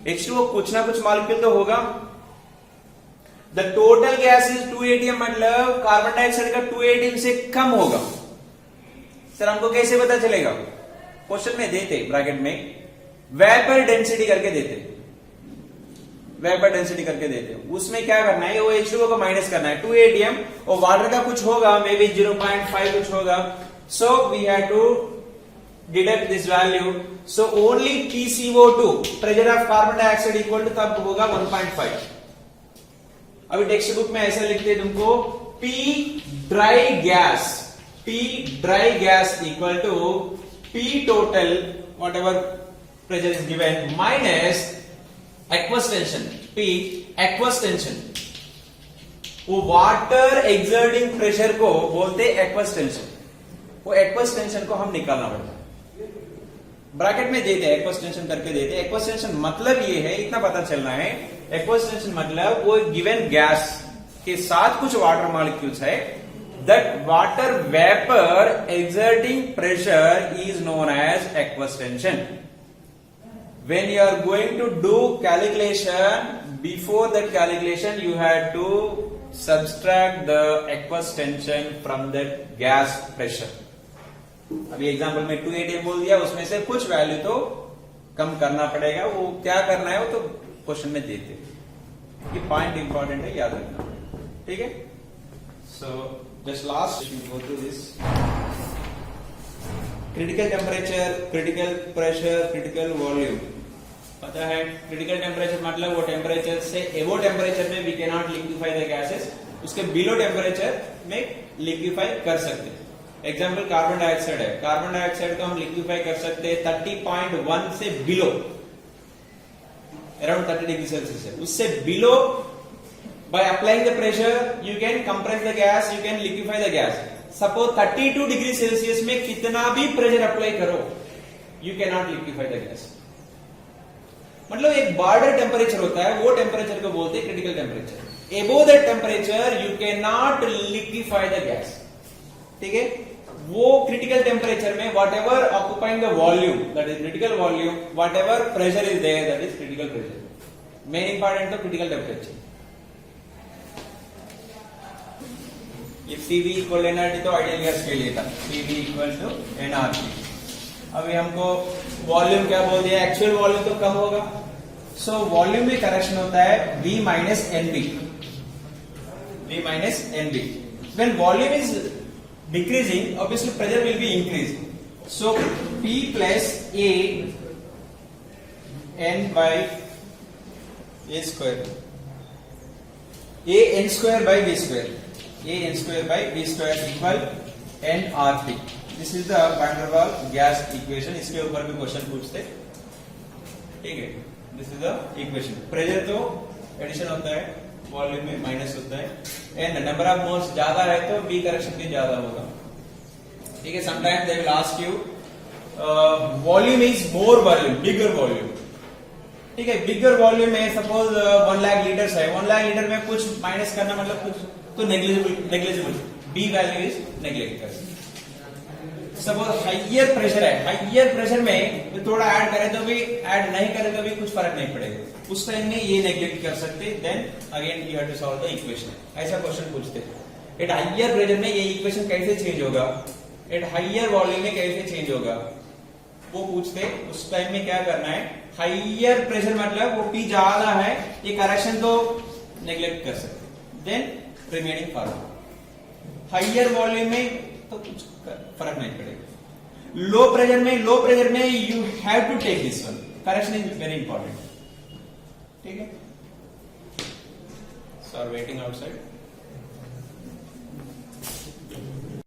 H2O कुछ ना कुछ मॉलिक्यूल तो होगा. The total gas is 2 atm मतलब कार्बन डाइऑक्साइड का 2 atm से कम होगा. सर हमको कैसे पता चलेगा? क्वेश्चन में देते ब्रैकेट में वेपर डेंसिटी करके देते, वेपर डेंसिटी करके देते. उसमें क्या करना है, वो H2O को माइनस करना है. 2 atm और वाटर का कुछ होगा, मे बी 0.5 कुछ होगा. So we have to deduct this value. So only PCO2 pressure of carbon dioxide equal to तब होगा 1.5. अभी टेक्स्ट बुक में ऐसा लिखते हैं तुमको, P dry gas equal to P total whatever pressure is given minus aqueous tension, P aqueous tension. वो water exerting pressure को बोलते एक्वस टेंशन. वो एक्वस टेंशन को हम निकालना पड़ता है. ब्रैकेट में देते एक्वस टेंशन करके देते. एक्वस टेंशन मतलब ये है, इतना पता चलना है. एक्वस टेंशन मतलब वो गिवन गैस के साथ कुछ वाटर मॉलिक्यूल्स है, that water vapour exerting pressure is known as aqueous tension. When you are going to do calculation, before that calculation you have to subtract the aqueous tension from that gas pressure. अभी example में 2 atm बोल दिया, उसमें से कुछ value तो कम करना पड़ेगा. वो क्या करना है वो तो क्वेश्चन में देते. ये पॉइंट इंपॉर्टेंट है, याद रखना, ठीक है. So just last you go through this. Critical temperature, critical pressure, critical volume. पता है क्रिटिकल टेम्परेचर मतलब वो टेम्परेचर से एबो टेम्परेचर में we can not liquefy the gases, उसके बिलो टेम्परेचर में लिक्विफाई कर सकते. एग्जांपल कार्बन डाइऑक्साइड है, कार्बन डाइऑक्साइड को हम लिक्विफाई कर सकते हैं 30.1 से बिलो, अराउंड 30 डिग्री सेल्सियस है, उससे below. By applying the pressure you can compress the gas, you can liquefy the gas. Suppose 32 degree Celsius में कितना भी प्रेशर अप्लाई करो, you can not liquefy the gas. मतलब एक बॉर्डर टेम्परेचर होता है, वो टेम्परेचर को बोलते हैं critical temperature. Above that temperature you can not liquefy the gas, ठीक है. वो क्रिटिकल टेम्परेचर में whatever occupying the volume, that is critical volume, whatever pressure is there, that is critical pressure. Main important तो critical temperature. ये PV equal NRT तो ideal gas के लिए था, PV इक्वल टू एनआरटी. अभी हमको volume क्या बोल दिया, एक्चुअल वॉल्यूम तो कम होगा. सो वॉल्यूम में करेक्शन होता है V minus NB. V minus NB. When volume is decreasing, obviously pressure will be increasing. So P plus A N by A square, A N square by B square, A N square by B square equal nRT. This is the van der Waal gas equation. इसके ऊपर भी question पूछते, ठीक है. This is the equation. Pressure तो addition होता है, volume में माइनस होता है, एंड नंबर ऑफ मोल्स ज्यादा है तो बी करेक्शन भी ज्यादा होगा, ठीक है. Sometime they will ask you volume is more volume, bigger volume, ठीक है. बिगर वॉल्यूम में सपोज 1 लाख लीटर्स है, 1 लाख लीटर में कुछ माइनस करना मतलब कुछ तो negligible, be value is neglect कर. सपोज हाइयर प्रेशर है, हाइयर प्रेशर में थोड़ा ऐड करें तो भी, ऐड नहीं करें तो भी कुछ फर्क नहीं पड़ेगा. उस टाइम में ये नेग्लेक्ट कर सकते. Then again you have to solve the equation. ऐसा क्वेश्चन पूछते हैं. एट हाइयर प्रेशर में ये इक्वेशन कैसे चेंज होगा, एट हाइयर वॉल्यूम में कैसे चेंज होगा, वो पूछते. उस टाइम में क्या करना है, हाइयर प्रेशर मतलब वो P ज्यादा है, ये करेक्शन तो नेग्लेक्ट कर सकते. Then remaining formula. Higher volume में तो कुछ फर्क नहीं पड़ेगा. लो प्रेशर में you have to take this one, correction is very important, ठीक है. So are waiting outside.